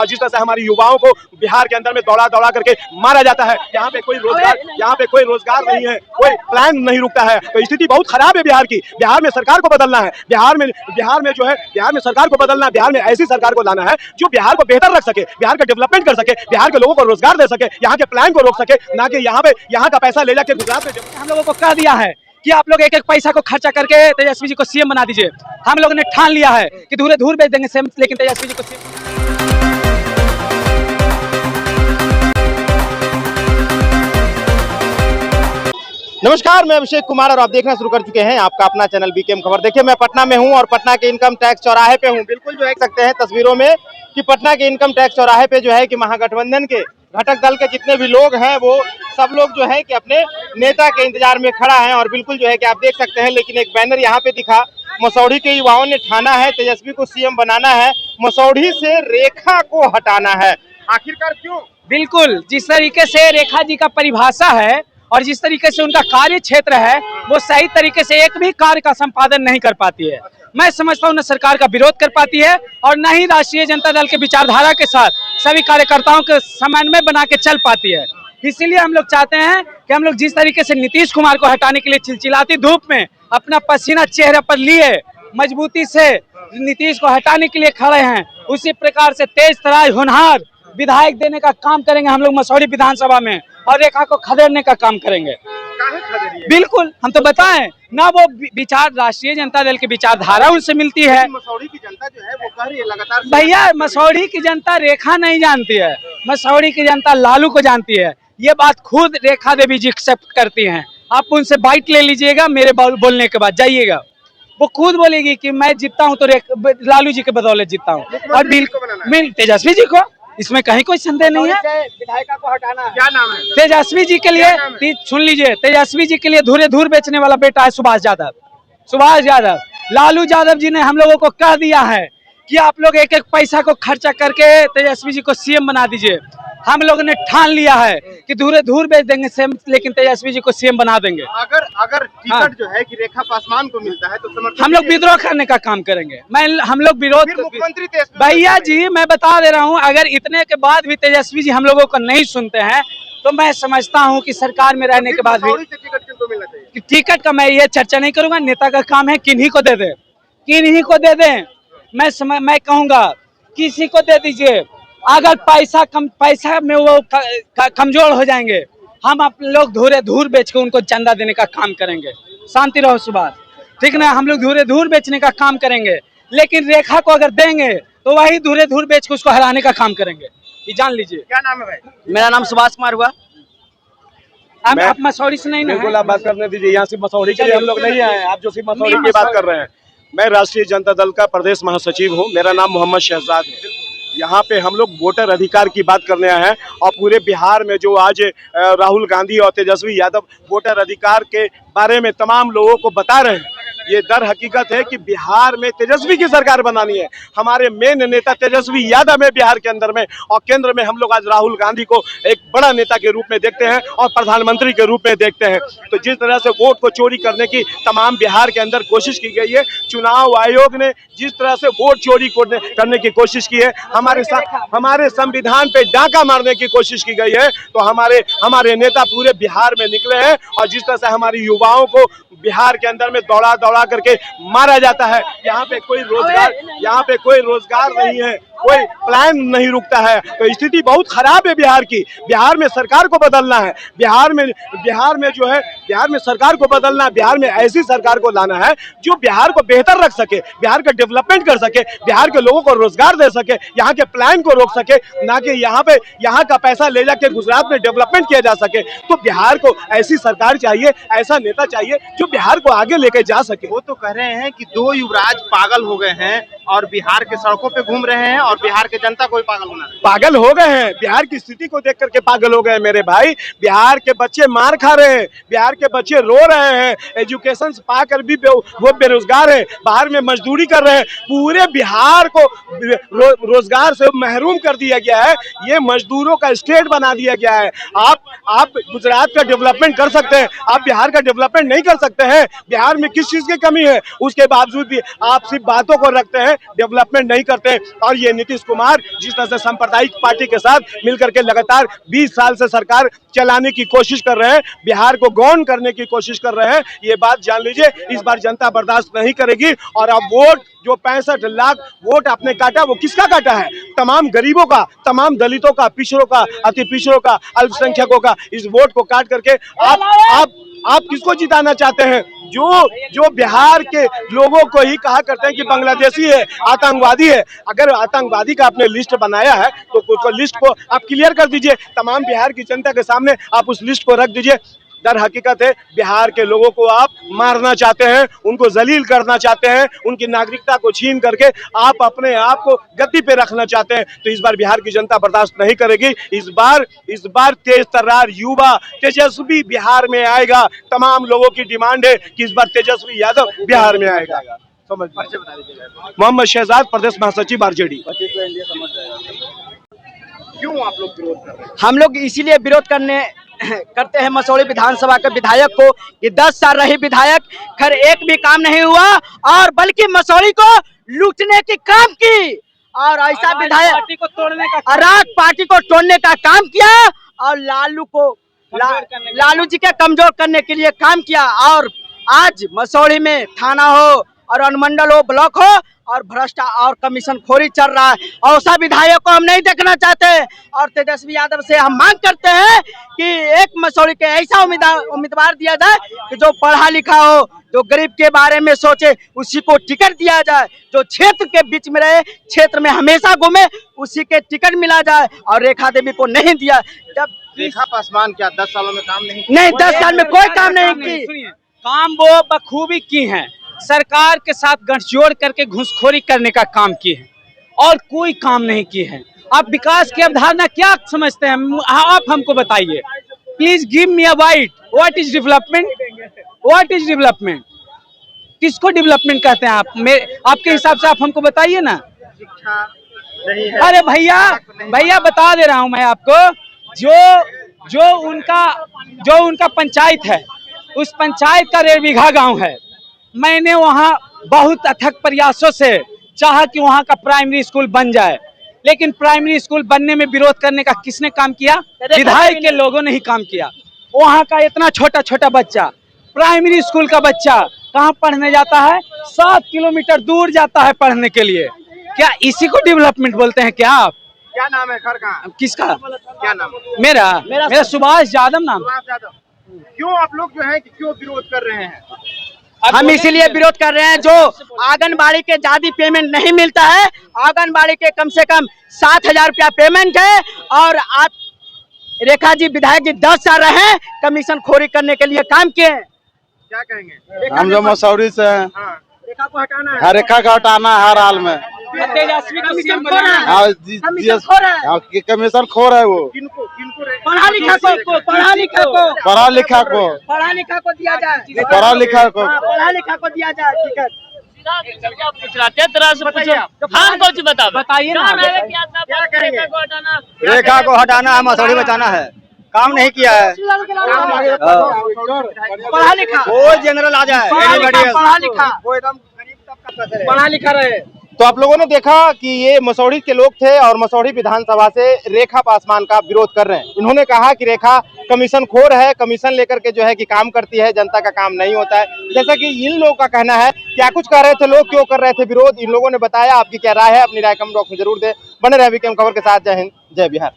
और जिस तरह से हमारी युवाओं को बिहार के अंदर में दौड़ा दौड़ा करके मारा जाता है, यहाँ पे कोई रोजगार नहीं है, कोई प्लान नहीं रुकता है। तो स्थिति बहुत खराब है बिहार की। बिहार में सरकार को बदलना है, बिहार में सरकार को बदलना है, बिहार में ऐसी सरकार को लाना है जो बिहार को बेहतर रख सके, बिहार का डेवलपमेंट कर सके, बिहार के लोगों को रोजगार दे सके, यहाँ के प्लान को रोक सके, ना कि यहाँ का पैसा ले जाके गुजरात में। हम लोगों को कह दिया है कि आप लोग एक एक पैसा को खर्चा करके तेजस्वी जी को सीएम बना दीजिए। हम लोगों ने ठान लिया है कि धूरे धूर बेच देंगे सीएम, लेकिन तेजस्वी जी को सीएम। नमस्कार, मैं अभिषेक कुमार और आप देखना शुरू कर चुके हैं आपका अपना चैनल बीकेएम खबर। देखिए, मैं पटना में हूं और पटना के इनकम टैक्स चौराहे पे हूं। बिल्कुल जो है सकते हैं तस्वीरों में कि पटना के इनकम टैक्स चौराहे पे जो है कि महागठबंधन के घटक दल के जितने भी लोग हैं वो सब लोग जो है कि अपने नेता के इंतजार में खड़ा है। और बिल्कुल जो है कि आप देख सकते हैं, लेकिन एक बैनर यहाँ पे दिखा, मसौढ़ी के युवाओं ने ठाना है तेजस्वी को सीएम बनाना है, मसौढ़ी से रेखा को हटाना है। आखिरकार क्यों? बिल्कुल, जिस तरीके से रेखा जी का परिभाषा है और जिस तरीके से उनका कार्य क्षेत्र है वो सही तरीके से एक भी कार्य का संपादन नहीं कर पाती है। मैं समझता हूँ न सरकार का विरोध कर पाती है और न ही राष्ट्रीय जनता दल के विचारधारा के साथ सभी कार्यकर्ताओं के समन्वय बना के चल पाती है। इसीलिए हम लोग चाहते हैं कि हम लोग जिस तरीके से नीतीश कुमार को हटाने के लिए चिलचिलाती धूप में अपना पसीना चेहरे पर लिए मजबूती से नीतीश को हटाने के लिए खड़े हैं, उसी प्रकार से तेज तराज होनहार विधायक देने का काम करेंगे हम लोग मसौढ़ी विधानसभा में और रेखा को खदेड़ने का काम करेंगे। बिल्कुल, हम तो बताएं ना, वो विचार राष्ट्रीय जनता दल की विचारधारा उनसे मिलती है। मसौढ़ी की जनता जो है वो कह रही है लगातार। भैया, मसौढ़ी की जनता रेखा नहीं जानती है, मसौढ़ी की जनता लालू को जानती है। ये बात खुद रेखा देवी जी एक्सेप्ट करती हैं। आप उनसे बाइट ले लीजिएगा, मेरे बोलने के बाद जाइएगा, वो खुद बोलेगी कि मैं जीतता हूँ तो लालू जी के बदौलत जीतता हूँ। और तेजस्वी जी को, इसमें कहीं कोई संदेह नहीं है। विधायिका को हटाना है। क्या नाम है? तेजस्वी जी के लिए सुन लीजिए, तेजस्वी जी के लिए धूरे धूर बेचने वाला बेटा है सुभाष यादव। लालू यादव जी ने हम लोगों को कह दिया है कि आप लोग एक एक पैसा को खर्चा करके तेजस्वी जी को सीएम बना दीजिए। हम लोगों ने ठान लिया है कि धूरे धूर बेच देंगे सीएम, लेकिन तेजस्वी जी को सीएम बना देंगे। अगर टिकट जो है कि रेखा पासवान को मिलता है तो समर्थन हम लोग विद्रोह करने का काम करेंगे। हम लोग विरोध, मुख्यमंत्री भैया जी मैं बता दे रहा हूँ, अगर इतने के बाद भी तेजस्वी जी हम लोगों को नहीं सुनते हैं तो मैं समझता हूँ कि सरकार में रहने के बाद भी टिकट का मैं ये चर्चा नहीं करूंगा। नेता का काम है किन्हीं को दे दें। मैं कहूँगा किसी को दे दीजिए। अगर पैसा में वो कमजोर हो जाएंगे, हम आप लोग धूरे धूर बेच के उनको चंदा देने का काम करेंगे। शांति रहो सुभाष, ठीक ना? हम लोग धूरे धूर बेचने का काम करेंगे, लेकिन रेखा को अगर देंगे तो वही धूरे धूर बेच के उसको हराने का काम करेंगे। ये जान लीजिए। क्या नाम है भाई? मेरा नाम सुभाष कुमार हुआ। आप मसौढ़ी से नहीं ना? बिल्कुल, आप बात करने दीजिए। यहाँ सिर्फ मसौढ़ी के लिए हम लोग नहीं आए, आप जो सिर्फ मसौढ़ी की बात कर रहे हैं। मैं राष्ट्रीय जनता दल का प्रदेश महासचिव हूँ, मेरा नाम मोहम्मद शहजाद है। यहाँ पे हम लोग वोटर अधिकार की बात करने आए हैं और पूरे बिहार में जो आज राहुल गांधी और तेजस्वी यादव वोटर अधिकार के बारे में तमाम लोगों को बता रहे हैं, ये दर हकीकत है कि बिहार में तेजस्वी की सरकार बनानी है। हमारे मेन नेता तेजस्वी यादव है बिहार के अंदर में, और केंद्र में हम लोग आज राहुल गांधी को एक बड़ा नेता के रूप में देखते हैं और प्रधानमंत्री के रूप में देखते हैं। तो जिस तरह से वोट को चोरी करने की तमाम बिहार के अंदर कोशिश की गई है, चुनाव आयोग ने जिस तरह से वोट चोरी करने की कोशिश की है, हमारे संविधान पे डाका मारने की कोशिश की गई है, तो हमारे नेता पूरे बिहार में निकले हैं। और जिस तरह से हमारी युवाओं को बिहार के अंदर में दौड़ा दौड़ा करके मारा जाता है, यहाँ पे कोई रोजगार नहीं है, कोई प्लान नहीं रुकता है। तो स्थिति बहुत खराब है बिहार की। बिहार में सरकार को बदलना है, बिहार में सरकार को बदलना है, बिहार में ऐसी सरकार को लाना है जो बिहार को बेहतर रख सके, बिहार का डेवलपमेंट कर सके, बिहार के लोगों को रोजगार दे सके, यहाँ के प्लान को रोक सके, ना कि यहाँ का पैसा ले जाके गुजरात में डेवलपमेंट किया जा सके। तो बिहार को ऐसी सरकार चाहिए, ऐसा नेता चाहिए जो बिहार को आगे लेके जा सके। वो तो कह रहे हैं कि दो युवराज पागल हो गए हैं और बिहार के सड़कों पे घूम रहे हैं और बिहार के जनता को भी पागल हो गए हैं। बिहार की स्थिति को देख करके पागल हो गए मेरे भाई। बिहार के बच्चे मार खा रहे हैं, बिहार के बच्चे रो रहे हैं, एजुकेशन पाकर भी वो बेरोजगार है, बाहर में मजदूरी कर रहे हैं। पूरे बिहार को रोजगार से महरूम कर दिया गया है, ये मजदूरों का स्टेट बना दिया गया है। आप गुजरात का डेवलपमेंट कर सकते हैं, आप बिहार का डेवलपमेंट नहीं कर सकते हैं। बिहार में किस चीज की कमी है, उसके बावजूद भी आप सिर्फ बातों को रखते हैं, डेवलपमेंट नहीं करते हैं। और ये नीतीश कुमार जिस तरह से सांप्रदायिक पार्टी के साथ मिलकर के लगातार 20 साल से सरकार चलाने की कोशिश कर रहे हैं, बिहार को गौन करने की कोशिश कर रहे हैं, ये बात जान लीजिए। इस बार जनता बर्दाश्त नहीं करेगी। और अब वोट जो 65 लाख वोट आपने काटा, वो किसका काटा है? तमाम गरीबों का, तमाम दलितों का, पिछड़ों का, अति पिछड़ों का, अल्पसंख्यकों का। इस वोट को काट करके आप किसको जिताना चाहते हैं? जो बिहार के लोगों को ही कहा करते हैं कि बांग्लादेशी है, आतंकवादी है। अगर आतंकवादी का आपने लिस्ट बनाया है तो उस लिस्ट को आप क्लियर कर दीजिए, तमाम बिहार की जनता के सामने आप उस लिस्ट को रख दीजिए। दर हकीकत है बिहार के लोगों को आप मारना चाहते हैं, उनको जलील करना चाहते हैं, उनकी नागरिकता को छीन करके आप अपने आप को गद्दी पे रखना चाहते हैं। तो इस बार बिहार की जनता बर्दाश्त नहीं करेगी। इस बार तेज तर्रार युवा तेजस्वी बिहार में आएगा। तमाम लोगों की डिमांड है कि इस बार तेजस्वी यादव बिहार में आएगा। समझ मोहम्मद शहजाद, प्रदेश महासचिव आरजेडी। क्यों आप लोग विरोध कर रहे हैं? हम लोग इसीलिए विरोध करते हैं मसौढ़ी विधानसभा के विधायक को कि 10 साल रहे विधायक, खैर एक भी काम नहीं हुआ और बल्कि मसौढ़ी को लूटने की काम की और ऐसा विधायक पार्टी को तोड़ने का अराग पार्टी को तोड़ने का काम किया और लालू जी के कमजोर करने के लिए काम किया। और आज मसौढ़ी में थाना हो और अनुमंडल हो, ब्लॉक हो और भ्रष्टा और कमीशन खोरी चल रहा है। और ऐसा विधायक को हम नहीं देखना चाहते। और तेजस्वी यादव से हम मांग करते हैं कि एक मसौढ़ी के ऐसा उम्मीदवार दिया जाए कि जो पढ़ा लिखा हो, जो गरीब के बारे में सोचे, उसी को टिकट दिया जाए। जो क्षेत्र के बीच में रहे, क्षेत्र में हमेशा घूमे, उसी के टिकट मिला जाए। और रेखा देवी को नहीं दिया। जब रेखा पासवान क्या 10 सालों में काम नहीं? 10 साल में कोई काम नहीं की। काम वो बखूबी की हैं, सरकार के साथ गठजोड़ करके घूसखोरी करने का काम किए हैं और कोई काम नहीं किए हैं। आप विकास की अवधारणा क्या समझते हैं? आप हमको बताइए please, give me a white. What is development? What is development? किसको डेवलपमेंट कहते हैं आप? आपके हिसाब से आप हमको बताइए ना। शिक्षा नहीं है। अरे भैया बता दे रहा हूं मैं आपको, जो उनका पंचायत है, उस पंचायत का 1.5 बीघा गाँव है। मैंने वहां बहुत अथक प्रयासों से चाहा कि वहां का प्राइमरी स्कूल बन जाए, लेकिन प्राइमरी स्कूल बनने में विरोध करने का किसने काम किया? विधायक के लोगों ने ही काम किया। वहां का इतना छोटा छोटा बच्चा, प्राइमरी स्कूल का बच्चा कहाँ पढ़ने जाता है? 7 किलोमीटर दूर जाता है पढ़ने के लिए। क्या इसी को डेवलपमेंट बोलते हैं क्या आप? क्या नाम है घर का? किसका? क्या नाम? मेरा सुभाष यादव नाम। क्यों आप लोग जो है कि क्यों विरोध कर रहे हैं? हम इसीलिए विरोध कर रहे हैं, जो आंगनबाड़ी के ज्यादा पेमेंट नहीं मिलता है। आंगनबाड़ी के कम से कम 7,000 रुपया पेमेंट है। और आप रेखा जी विधायक जी 10 साल रहे, कमीशन खोरी करने के लिए काम किए। क्या कहेंगे? हम जो मसौढ़ी से हैं, रेखा को हटाना है। हर रेखा का हटाना है हर हाल में। तेजस्वी कमीशन खो रहा है। कमीशन खो रहा है वो। किनको पढ़ा लिखा को पढ़ा लिखा को पढ़ा लिखा को दिया जाए। पढ़ा लिखा को पढ़ा लिखा को दिया जाए टिकट। हाँ कुछ बताइए ना। क्या करेंगे? रेखा को हटाना है, मसौढ़ी बचाना है। काम नहीं किया है। पढ़ा लिखा वो जनरल आ जाए, पढ़ा लिखा रहे। तो आप लोगों ने देखा कि ये मसौढ़ी के लोग थे और मसौढ़ी विधानसभा से रेखा पासवान का विरोध कर रहे हैं। इन्होंने कहा कि रेखा कमीशन खोर है, कमीशन लेकर के जो है कि काम करती है, जनता का काम नहीं होता है। जैसा कि इन लोगों का कहना है। क्या कुछ कह रहे थे लोग, क्यों कर रहे थे विरोध, इन लोगों ने बताया। आपकी क्या राय है? अपनी राय कमेंट बॉक्स में जरूर दें। बने रहे वीकेम खबर के साथ। जय हिंद, जय बिहार।